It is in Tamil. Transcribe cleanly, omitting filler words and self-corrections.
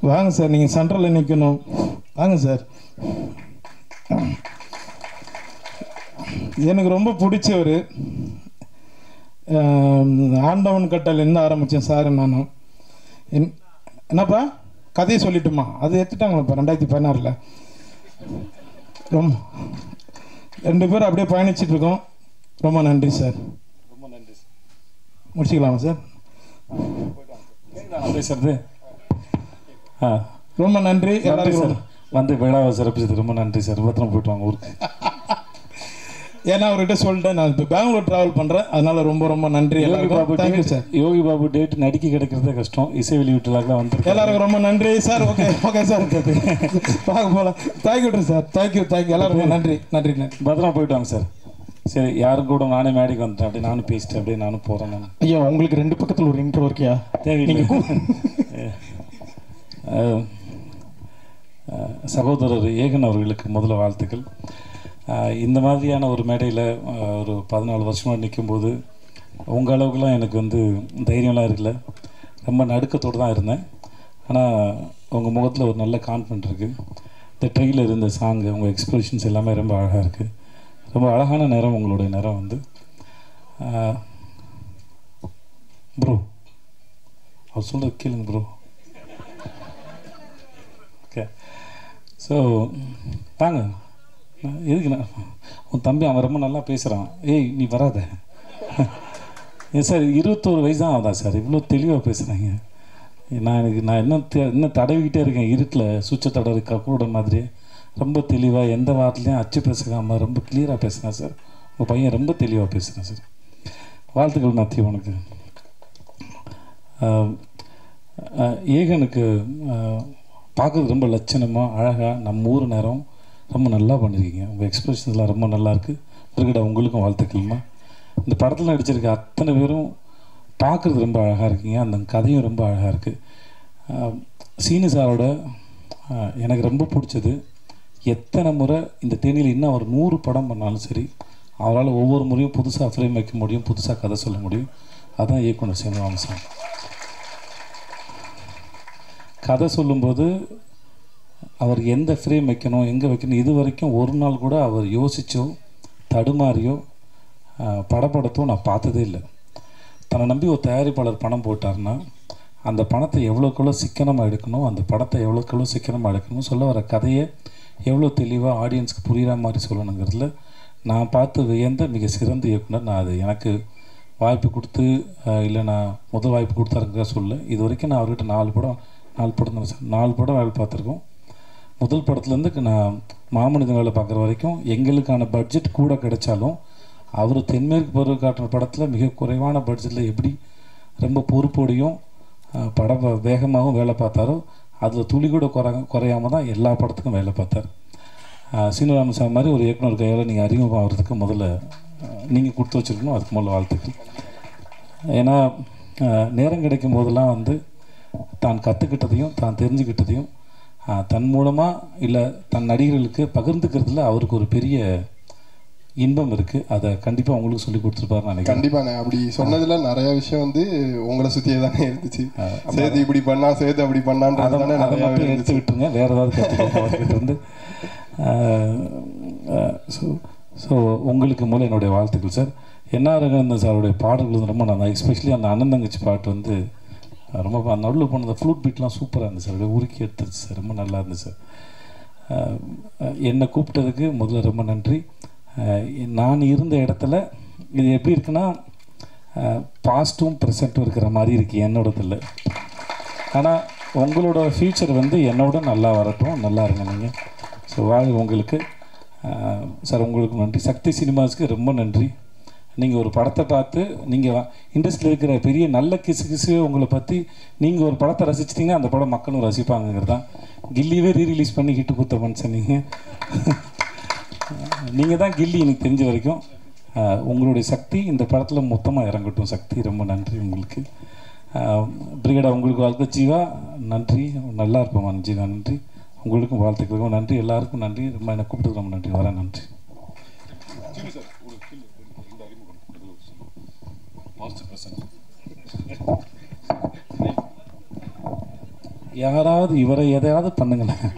வாங்க சார், நீங்கள் சென்ட்ரலில் நிற்கணும். வாங்க சார். எனக்கு ரொம்ப பிடிச்சவர். ஆண்டவன் கட்டளைன்னு ஆரம்பித்தேன் சார். நானும் என்னப்பா கதையை சொல்லிட்டுமா? அது எடுத்துட்டாங்களப்பா 2016. ரொம்ப 2 பேரும் அப்படியே பயணிச்சிட்ருக்கோம். ரொம்ப நன்றி சார். ரொம்ப நன்றி சார். முடிச்சுக்கலாமா சார்? பேசுறது ரொம்ப நன்றி எல்லாருக்கும். வந்து விழாவை சிறப்பிச்சது ரொம்ப நன்றி சார். பத்திரம் போயிட்டு வாங்க ஊருக்கு. ஏன்னா அவர்கிட்ட சொல்லிட்டேன், நான் இப்போ பெங்களூர் ட்ராவல் பண்ணுறேன், அதனால ரொம்ப ரொம்ப நன்றி எல்லாருக்கும். Thank you sir. Yogi Babu date நடிக்க கிடைக்கிறதே கஷ்டம். இசை வெளியீட்டுலாம் வந்து எல்லாருக்கும் ரொம்ப நன்றி சார். ஓகே ஓகே சார், பார்க்க போகலாம். Thank you sir. தேங்க்யூ எல்லாருக்கும் நன்றி நன்றி நன்றி. பத்திரமா போயிட்டு வாங்க சார். சரி, யாரும் கூட நானே மேடைக்கு வந்துட்டேன். அப்படியே நானும் பேசிட்டேன், அப்படியே நானும் போகிறேன். நான் ஐயா உங்களுக்கு 2 பக்கத்தில் ஒரு இன்ட்ரோ இருக்கியா? தேவையில்லை. சகோதரர் ஏகன் அவர்களுக்கு முதல்ல வாழ்த்துக்கள். இந்த மாதிரியான ஒரு மேடையில் ஒரு 14 வருஷமாக நிற்கும்போது உங்கள் அளவுக்குலாம் எனக்கு வந்து தைரியம்லாம் இருக்குல்ல. ரொம்ப நடுக்கத்தோடு தான் இருந்தேன். ஆனால் உங்கள் முகத்தில் ஒரு நல்ல கான்ஃபிடென்ட் இருக்குது. இந்த ட்ரெயிலர், இந்த சாங்கு, உங்கள் எக்ஸ்பிரஷன்ஸ் எல்லாமே ரொம்ப அழகாக இருக்குது. ரொம்ப அழகான நேரம் உங்களுடைய நேரம் வந்து. ப்ரோ அவர் சொல்கிறது கேளுங்க ப்ரோ. ஓகே, ஸோ வாங்க. எதுக்குண்ணா உன் தம்பி அவன் ரொம்ப நல்லா பேசுகிறான். ஏய் நீ வராத. ஏன் சார் 21 வயசு தான் ஆகுதா சார்? இவ்வளோ தெளிவாக பேசுகிறாங்க. நான் இன்னும் தடவிக்கிட்டே இருக்கேன். இருட்டில் சுவிட்சை தடவை கூட மாதிரி ரொம்ப தெளிவாக எந்த வார்த்தையும் அச்சு பேசுகாமல் ரொம்ப கிளியராக பேசுகிறேன் சார். உங்கள் பையன் ரொம்ப தெளிவாக பேசுகிறேன் சார். வாழ்த்துக்கள் நாத்தி உனக்கு. ஏகனுக்கு பார்க்குறது ரொம்ப லட்சணமாக அழகாக நம்ம ஊர் நேரம் ரொம்ப நல்லா பண்ணியிருக்கீங்க. உங்கள் எக்ஸ்பிரஷன்ஸ்லாம் ரொம்ப நல்லாயிருக்கு. இருக்கடா உங்களுக்கும் வாழ்த்துக்கள்மா. இந்த படத்தில் நடிச்சிருக்க அத்தனை பேரும் பார்க்குறது ரொம்ப அழகாக இருக்கீங்க. அந்த கதையும் ரொம்ப அழகாக இருக்குது. சீனு சாரோட எனக்கு ரொம்ப பிடிச்சது, எத்தனை முறை இந்த தேனியில் இன்னும் அவர் 100 படம் பண்ணாலும் சரி, அவரால் ஒவ்வொரு முறையும் புதுசாக ஃப்ரேம் வைக்க முடியும், புதுசாக கதை சொல்ல முடியும். அதுதான் இயக்குனர் சீனிவாசன். கதை சொல்லும்போது அவர் எந்த ஃப்ரேம் வைக்கணும், எங்கே வைக்கணும், இது வரைக்கும் ஒரு நாள் கூட அவர் யோசித்தோ தடுமாறியோ படப்படத்தோ நான் பார்த்ததே இல்லை. தன்னை நம்பி ஒரு தயாரிப்பாளர் பணம் போட்டார்னா அந்த பணத்தை எவ்வளோக்கெவ்வளோ சிக்கனமாக எடுக்கணும், அந்த படத்தை எவ்வளோக்கெவ்வளோ சிக்கனமாக எடுக்கணும், சொல்ல வர கதையை எவ்வளோ தெளிவாக ஆடியன்ஸ்க்கு புரிகிற மாதிரி சொல்லணுங்கிறதுல நான் பார்த்து வியந்த மிக சிறந்த இயக்குனர். நான் அது எனக்கு வாய்ப்பு கொடுத்து இல்லை நான் முதல் வாய்ப்பு கொடுத்தாருக்கா சொல்ல. இது வரைக்கும் நான் அவர்கிட்ட 4 படம் தான் சார். 4 படம் வேலை பார்த்துருக்கோம். முதல் படத்துலேருந்து நான் மாமனிதன் வேலை பார்க்குற வரைக்கும் எங்களுக்கான பட்ஜெட் கூட கிடைச்சாலும் அவர் தென்மேற்கு பருவ காட்டுற படத்தில் மிக குறைவான பட்ஜெட்டில் எப்படி ரொம்ப பொறுப்போடையும் படம் வேகமாகவும் வேலை பார்த்தாரோ அதில் துளி கூட குறையாமல் தான் எல்லா படத்துக்கும் வேலை பார்த்தார். சீனிவாசன் மாதிரி ஒரு இயக்குனர் கையால் நீங்கள் அறிமுகம் ஆகிறதுக்கு முதல்ல நீங்கள் கொடுத்து வச்சுருக்கணும். அதுக்கு முதல்ல வாழ்த்துக்கள். ஏன்னா நேரம் கிடைக்கும் போதெல்லாம் வந்து தான் கற்றுக்கிட்டதையும் தான் தெரிஞ்சுக்கிட்டதையும் தன் மூலமாக இல்லை தன் நடிகர்களுக்கு பகிர்ந்துக்கிறதுல அவருக்கு ஒரு பெரிய இன்பம் இருக்குது. அதை கண்டிப்பாக உங்களுக்கு சொல்லி கொடுத்துருப்பாரு நினைக்கிறேன். கண்டிப்பாண்ணே. அப்படி சொன்னதில் நிறைய விஷயம் வந்து உங்களை சுற்றியே தானே இருந்துச்சு. சேது இப்படி பண்ணா, சேது அப்படி பண்ணான்னு அதை மட்டும் எடுத்து விட்டுருங்க. வேறு ஏதாவது கற்றுக்கிட்டு அவர்கிட்ட இருந்து. ஸோ உங்களுக்கு மூலம் என்னுடைய வாழ்த்துக்கள் சார். என்ஆர் ரங்கநாதன் சாருடைய பாடல்கள் வந்து ரொம்ப நல்லா, எஸ்பெஷலி அந்த அண்ணன் தங்கச்சி பாட்டு வந்து ரொம்ப நடுவில் போன அந்த ஃப்ளூட் பீட்லாம் சூப்பராக இருந்துச்சு சார். உருக்கி எடுத்துருச்சு சார். ரொம்ப நல்லா இருந்துச்சு சார். என்னை கூப்பிட்டதுக்கு முதல்ல ரொம்ப நன்றி. நான் இருந்த இடத்துல இது எப்படி இருக்குன்னா பாஸ்ட்டும் ப்ரெசண்ட்டும் இருக்கிற மாதிரி இருக்குது என்னோடதில். ஆனால் உங்களோட ஃப்யூச்சர் வந்து என்னோட நல்லா வரட்டும், நல்லா இருங்க நீங்கள். ஸோ வாழ்க உங்களுக்கு சார். உங்களுக்கு நன்றி. சக்தி சினிமாஸுக்கு ரொம்ப நன்றி. நீங்கள் ஒரு படத்தை பார்த்து நீங்கள் இண்டஸ்ட்ரியில் இருக்கிற பெரிய நல்ல கிசு உங்களை பற்றி நீங்கள் ஒரு படத்தை ரசிச்சிட்டிங்கன்னா அந்த படம் மக்களும் ரசிப்பாங்கிறது தான். கில்லியவே ரீரிலீஸ் பண்ணி ஹிட்டு கொடுத்த மனுஷன் நீங்கள் தான் கில்லி எனக்கு தெரிஞ்ச வரைக்கும். உங்களுடைய சக்தி இந்த படத்தில் மொத்தமாக இறங்கட்டும். சக்தி ரொம்ப நன்றி உங்களுக்கு. பிரிகேடா உங்களுக்கு வாழ்த்து. ஜீவா நன்றி, நல்லா இருப்போம் ஜீவா. நன்றி உங்களுக்கும் வாழ்த்துக்களுக்கும் நன்றி. எல்லாருக்கும் நன்றி. ரொம்ப என்னை கூப்பிட்டு ரொம்ப நன்றி. வரேன். நன்றி. யாராவது இவரை எதையாவது பண்ணுங்களேன்.